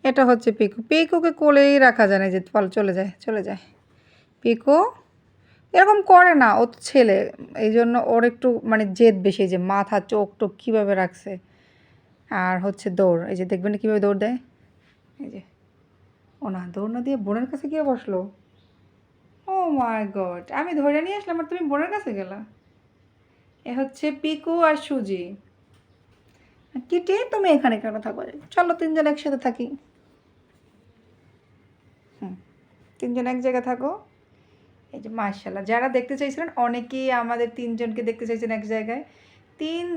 এটা হচ্ছে পিকু। পিকুকে কোলেই রাখা যায় না, যে চলে যায় চলে যায়। পিকু এরকম করে না, ও তো ছেলে, এই জন্য ওর একটু মানে জেদ বেশি, যে মাথা চোখ টোক কীভাবে রাখছে। আর হচ্ছে দৌড়, এই যে দেখবেন কীভাবে দৌড় দেয়, এই যে। ও না, দৌড় না দিয়ে বোনের কাছে গিয়ে বসলো। ও মাই গড, আমি ধরে নিয়ে আসলাম আর তুমি বোনের কাছে গেলা। এ হচ্ছে পিকু আর সুজি। কিটি তুমি এখানে কেন থাকো, চলো তিনজন একসাথে থাকি। তিনজন এক জায়গায় থাকো। এই যে মাশাআল্লাহ, যারা দেখতে চাইছিলেন অনেকেই আমাদের তিনজনকে দেখতে চাইছেন এক জায়গায়।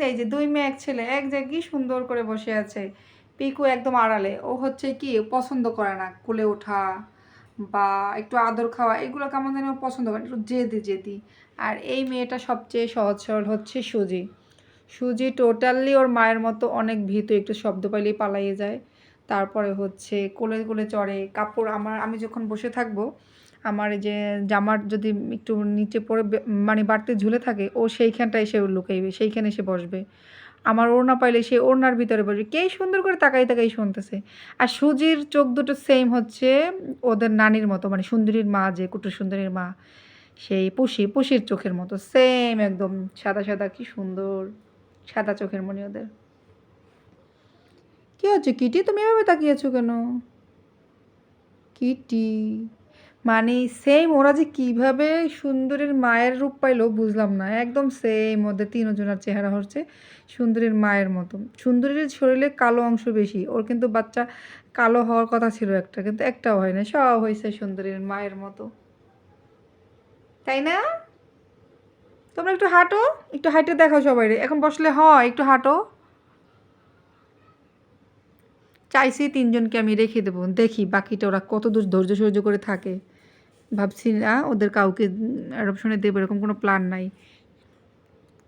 এই যে 2 মেয়ে 1 ছেলে এক জায়গায় কি সুন্দর করে বসে আছে। পিকু একদম আড়ালে, ও হচ্ছে কি পছন্দ করে না কোলে ওঠা বা একটু আদর খাওয়া, এগুলো কেমন যেন পছন্দ করে, একটু জেদি জেদি। আর এই মেয়েটা সবচেয়ে সহজ সরল হচ্ছে সুজি। সুজি টোটালি ওর মায়ের মতো অনেক ভীতু, একটু শব্দ পাইলেই পালাইয়ে যায়। তারপরে হচ্ছে কোলে কোলে চড়ে, কাপড় আমি যখন বসে থাকবো, আমার এই যে জামার যদি একটু নিচে পড়ে মানে বাড়তি ঝুলে থাকে, ও সেইখানটায় এসে লুকাইবে, সেইখানে এসে বসবে। আমার ওড়না পাইলে সে ওড়নার ভিতরে বসবে, কে সুন্দর করে তাকাই তাকাই শুনতেছে। আর সুজির চোখ দুটো সেম হচ্ছে ওদের নানির মতো, মানে সুন্দরীর মা, যে কুটুর সুন্দরীর মা, সেই পুষির চোখের মতো সেম একদম সাদা সাদা, কি সুন্দর সাদা চোখের মনি ওদের। কি হচ্ছে কিটি, তুমি এভাবে তাকিয়েছো কেন? কিটি মানে সেম, ওরা যে কীভাবে সুন্দরীর মায়ের রূপ পাইলো বুঝলাম না, একদম সেম ওদের তিনজনের চেহারা হচ্ছে সুন্দরীর মায়ের মতো। সুন্দরীর শরীরে কালো অংশ বেশি, ওর কিন্তু বাচ্চা কালো হওয়ার কথা ছিল একটা, কিন্তু একটাও হয় না, সব হয়েছে সুন্দরীর মায়ের মতো, তাই না? তোমরা একটু হাঁটো, একটু হাঁটে দেখাও সবাই, এখন বসলে হয়, একটু হাঁটো। চাইছি তিনজনকে আমি রেখে দেবো, দেখি বাকিটা ওরা কত দূর ধৈর্য সহ্য করে থাকে। ভাবছি না ওদের কাউকে অ্যাডপশনে দেবো, এরকম কোনো প্ল্যান নাই।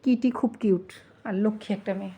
কিটি খুব কিউট আর লক্ষ্মী একটা মেয়ে।